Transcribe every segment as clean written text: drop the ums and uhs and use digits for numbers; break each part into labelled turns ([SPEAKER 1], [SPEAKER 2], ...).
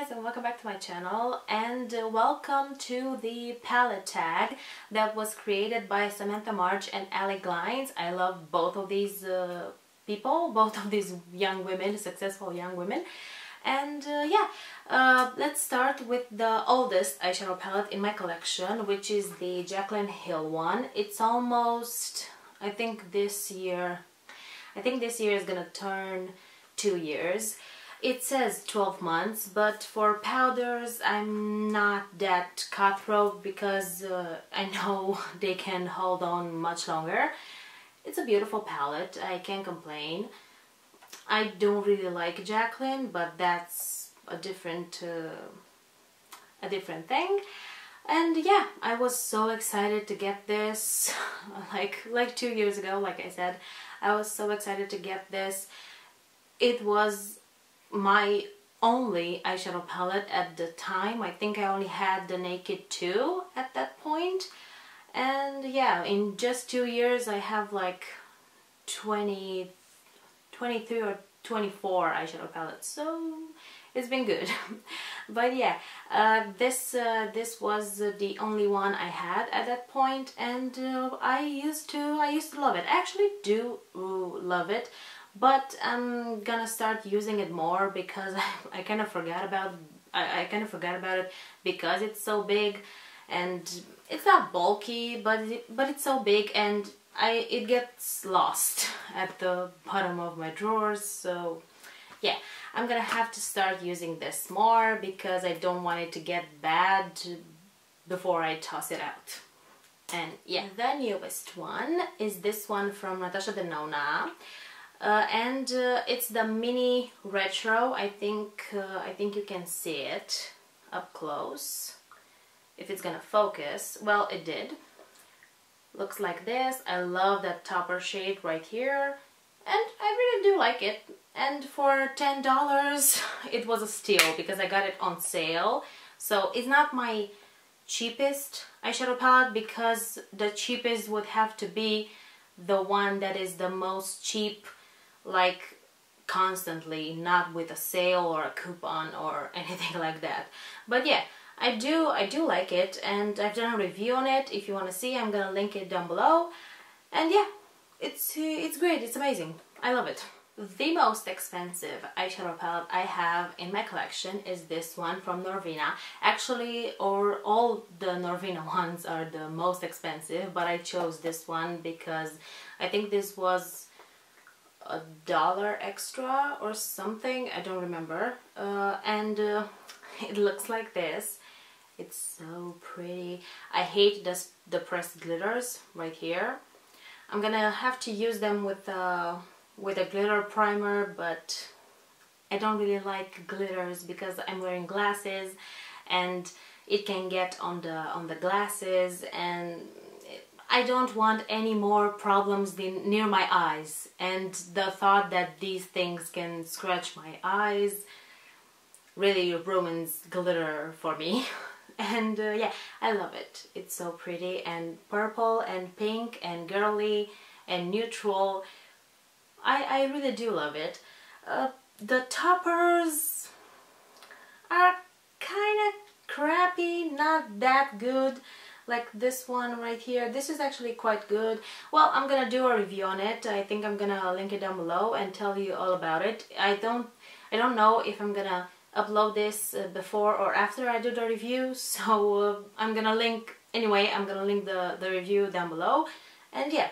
[SPEAKER 1] guys, and welcome back to my channel, and welcome to the palette tag that was created by Samantha and Allie Glines. I love both of these people, both of these young women, successful young women. And let's start with the oldest eyeshadow palette in my collection, which is the Jaclyn Hill one. It's almost, I think this year is gonna turn 2 years. It says 12 months, but for powders I'm not that cutthroat because I know they can hold on much longer. It's a beautiful palette, I can't complain. I don't really like Jaclyn, but that's a different thing. And yeah, I was so excited to get this like 2 years ago. Like I said, I was so excited to get this. It was my only eyeshadow palette at the time. I think I only had the Naked 2 at that point. And yeah, in just 2 years I have like 23 or 24 eyeshadow palettes, so it's been good. But yeah, this was the only one I had at that point, and I used to love it. I actually do love it, but I'm gonna start using it more because I kind of forgot about it because it's so big, and it's not bulky, but it's so big, and it gets lost at the bottom of my drawers. So yeah, I'm gonna have to start using this more because I don't want it to get bad before I toss it out. And yeah, the newest one is this one from Natasha Denona. It's the mini retro. I think you can see it up close if it's gonna focus. Well, it did. Looks like this. I love that topper shade right here, and I really do like it. And for $10 it was a steal because I got it on sale. So it's not my cheapest eyeshadow palette because the cheapest would have to be the one that is the most cheap, like constantly, not with a sale or a coupon or anything like that. But yeah, I do like it, and I've done a review on it. If you want to see, I'm gonna link it down below. And yeah, it's great, it's amazing, I love it. The most expensive eyeshadow palette I have in my collection is this one from Norvina. Actually, all the Norvina ones are the most expensive, but I chose this one because I think this was $1 extra or something, I don't remember. It looks like this. It's so pretty. I hate the pressed glitters right here. I'm gonna have to use them with a glitter primer, but I don't really like glitters because I'm wearing glasses and it can get on the glasses, and I don't want any more problems near my eyes, and the thought that these things can scratch my eyes really ruins glitter for me. And yeah, I love it. It's so pretty, and purple and pink and girly and neutral. I really do love it. The toppers are kind of crappy, not that good. Like this one right here, this is actually quite good. Well, I'm gonna do a review on it. I think I'm gonna link it down below and tell you all about it. I don't know if I'm gonna upload this before or after I do the review, so I'm gonna link the review down below. And yeah,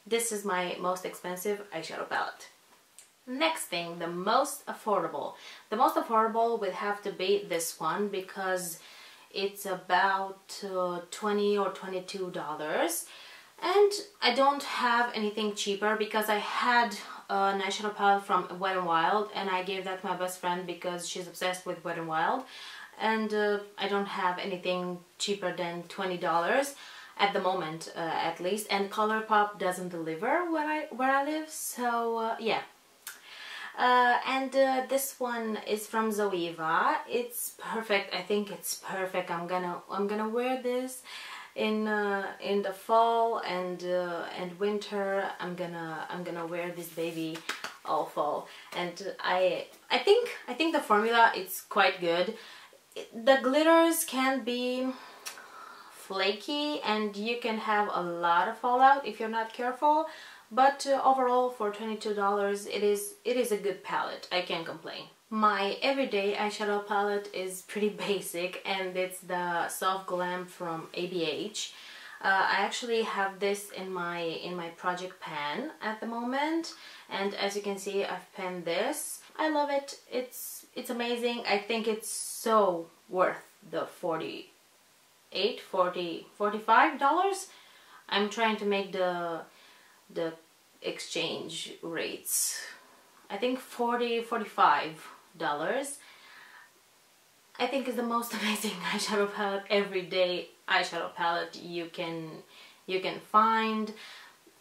[SPEAKER 1] this is my most expensive eyeshadow palette. Next thing, the most affordable. The most affordable would have to be this one because it's about $20 or $22. And I don't have anything cheaper because I had an eyeshadow palette from Wet n Wild, and I gave that to my best friend because she's obsessed with Wet n Wild. And I don't have anything cheaper than $20 at the moment, at least. And ColourPop doesn't deliver where I live, so yeah. This one is from Zoeva. It's perfect. I think it's perfect. I'm gonna wear this in the fall and winter. I'm gonna wear this baby all fall. And I think the formula is quite good. The glitters can be flaky and you can have a lot of fallout if you're not careful, but overall for $22 it is a good palette. I can't complain. My everyday eyeshadow palette is pretty basic, and it's the Soft Glam from ABH. I actually have this in my project pan at the moment, and as you can see, I've penned this. I love it. It's amazing. I think it's so worth the $45. I'm trying to make the exchange rates. I think $45. I think is the most amazing eyeshadow palette, everyday eyeshadow palette you can find.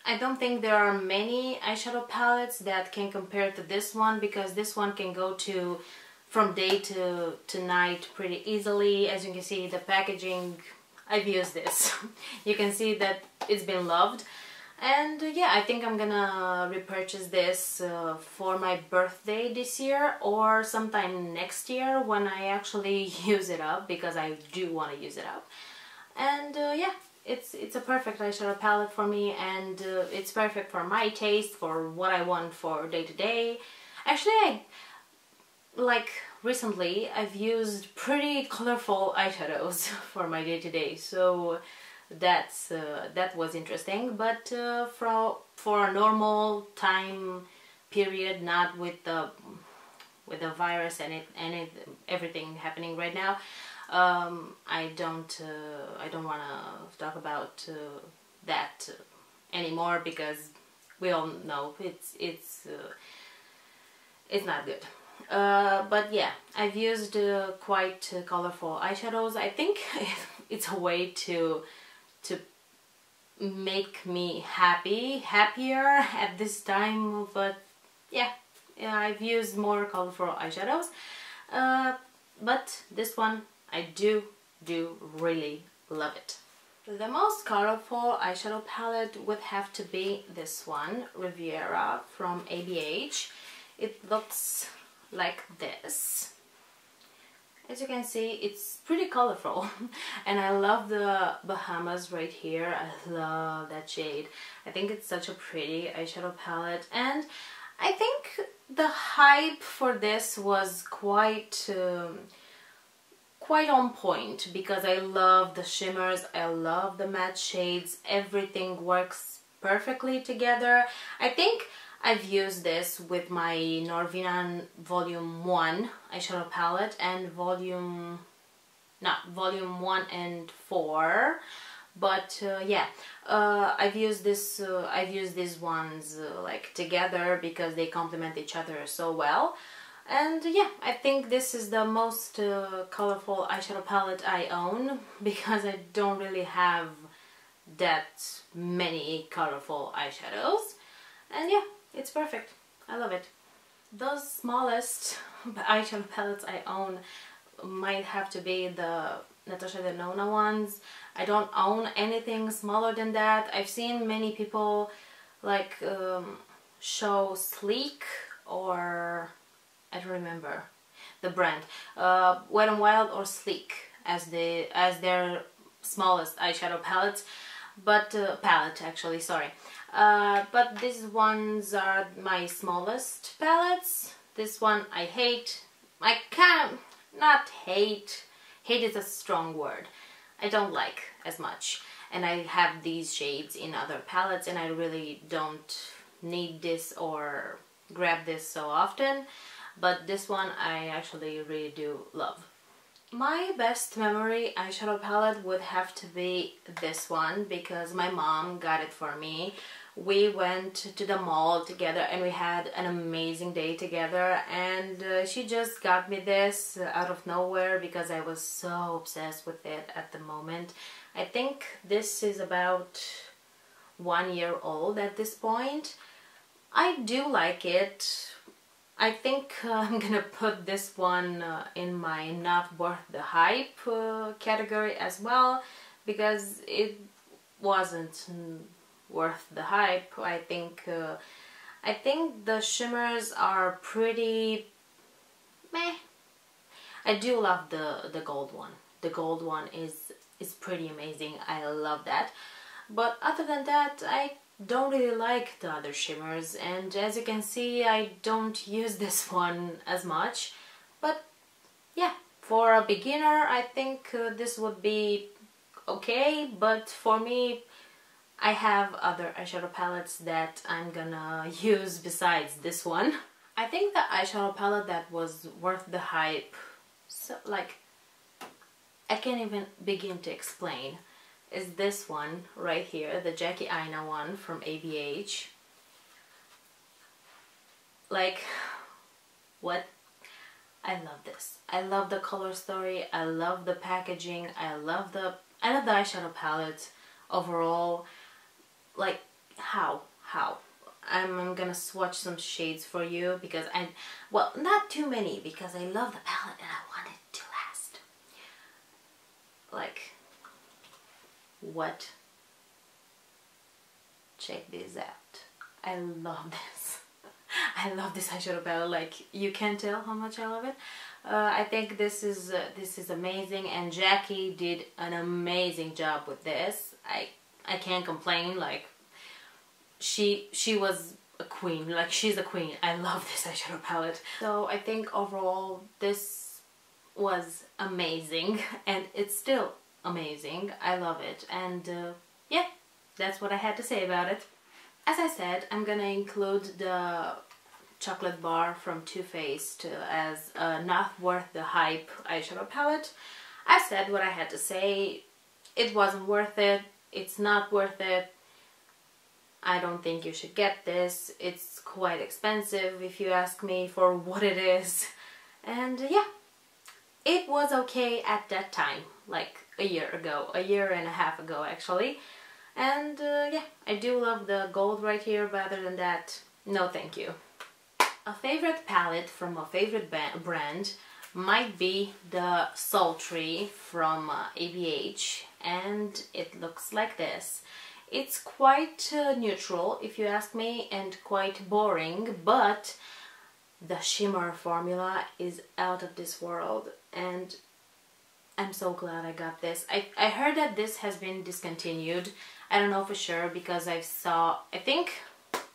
[SPEAKER 1] I don't think there are many eyeshadow palettes that can compare to this one, because this one can go from day to night pretty easily. As you can see, the packaging, I've used this. You can see that it's been loved. And yeah, I think I'm gonna repurchase this for my birthday this year, or sometime next year when I actually use it up, because I do want to use it up. And yeah, it's a perfect eyeshadow palette for me, and it's perfect for my taste, for what I want for day to day. Actually, recently I've used pretty colorful eyeshadows for my day to day, so that was interesting. But for a normal time period, not with the virus and everything happening right now, I don't want to talk about that anymore, because we all know it's not good. But yeah, I've used quite colorful eyeshadows. I think it's a way to make me happier at this time. But yeah, I've used more colorful eyeshadows. But this one, I do really love it. The most colorful eyeshadow palette would have to be this one, Riviera from ABH. It looks like this. As you can see, it's pretty colorful. And I love the Bahamas right here. I love that shade. I think it's such a pretty eyeshadow palette, and I think the hype for this was quite on point, because I love the shimmers, I love the matte shades, everything works perfectly together. I think I've used this with my Norvina Volume 1 eyeshadow palette and Volume 1 and 4. But yeah, I've used these ones like together, because they complement each other so well. And yeah, I think this is the most colorful eyeshadow palette I own, because I don't really have that many colorful eyeshadows. And yeah, it's perfect. I love it. The smallest eyeshadow palettes I own might have to be the Natasha Denona ones. I don't own anything smaller than that. I've seen many people like show Sleek, or I don't remember the brand, Wet n Wild or Sleek as their smallest eyeshadow palettes, but palette actually, sorry. But these ones are my smallest palettes. This one I hate. I can't, not hate. Hate is a strong word. I don't like as much. And I have these shades in other palettes, and I really don't need this or grab this so often. But this one I actually really do love. My best memory eyeshadow palette would have to be this one, because my mom got it for me. We went to the mall together and we had an amazing day together, and she just got me this out of nowhere because I was so obsessed with it at the moment. I think this is about 1 year old at this point. I do like it. I think I'm gonna put this one in my not worth the hype category as well, because it wasn't worth the hype. I think I think the shimmers are pretty meh. I do love the gold one. The gold one is pretty amazing. I love that. But other than that, I don't really like the other shimmers, and as you can see, I don't use this one as much. But yeah, for a beginner, I think this would be okay, but for me, I have other eyeshadow palettes that I'm gonna use besides this one. I think the eyeshadow palette that was worth the hype, so like, I can't even begin to explain, is this one right here, the Jackie Aina one from ABH. Like, what? I love this. I love the color story, I love the packaging, I love the eyeshadow palette overall. Like, how? I'm gonna swatch some shades for you because well, not too many because I love the palette and I want it to last. Like, what? Check this out. I love this. I love this eyeshadow palette. Like, you can tell how much I love it. I think this is amazing, and Jackie did an amazing job with this. I can't complain. Like, she was a queen. Like, she's a queen. I love this eyeshadow palette. So I think overall this was amazing, and it's still amazing. I love it, and yeah, that's what I had to say about it. As I said, I'm gonna include the chocolate bar from Too Faced as a not worth the hype eyeshadow palette. I said what I had to say. It wasn't worth it. It's not worth it. I don't think you should get this. It's quite expensive if you ask me for what it is. And yeah, it was okay at that time, like a year and a half ago actually. And yeah, I do love the gold right here, but other than that, no thank you. A favorite palette from a favorite brand might be the Sultry from ABH, and it looks like this. It's quite neutral if you ask me, and quite boring, but the shimmer formula is out of this world, and I'm so glad I got this. I heard that this has been discontinued. I don't know for sure because I think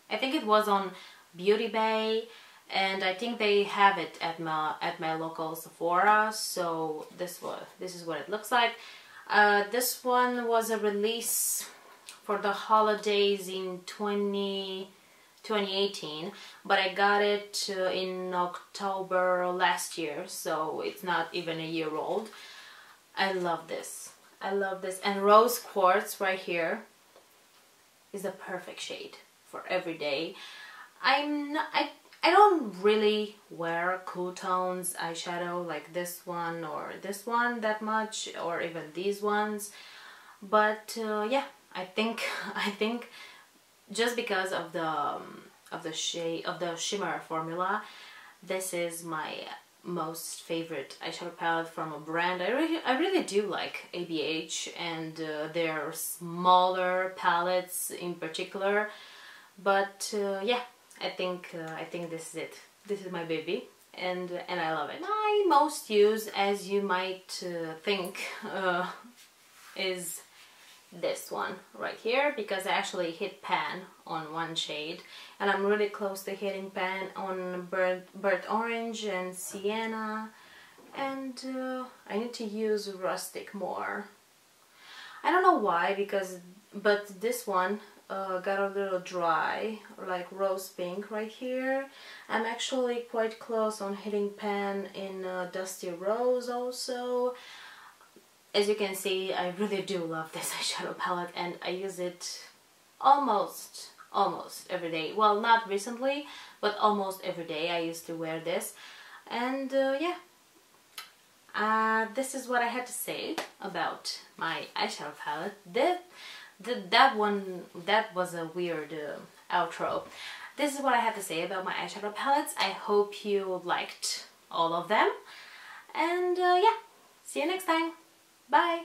[SPEAKER 1] it was on Beauty Bay, and I think they have it at my local Sephora. So this is what it looks like. This one was a release for the holidays in 2018, but I got it in October last year, so it's not even a year old. I love this. I love this. And Rose Quartz right here is a perfect shade for every day. I don't really wear cool tones eyeshadow like this one or this one that much, or even these ones, but yeah, I think just because of the shimmer formula, this is my most favorite eyeshadow palette from a brand. I really do like ABH and their smaller palettes in particular, but yeah, I think this is it. This is my baby, and I love it. My most used, as you might think, is this one right here, because I actually hit pan on one shade, and I'm really close to hitting pan on burnt orange and sienna, and I need to use rustic more. I don't know why, but this one got a little dry, like rose pink right here. I'm actually quite close on hitting pan in Dusty Rose also. As you can see, I really do love this eyeshadow palette, and I use it almost every day. Well, not recently, but almost every day I used to wear this. And yeah, this is what I had to say about my eyeshadow palette. That was a weird outro. This is what I had to say about my eyeshadow palettes. I hope you liked all of them, and yeah, see you next time. Bye!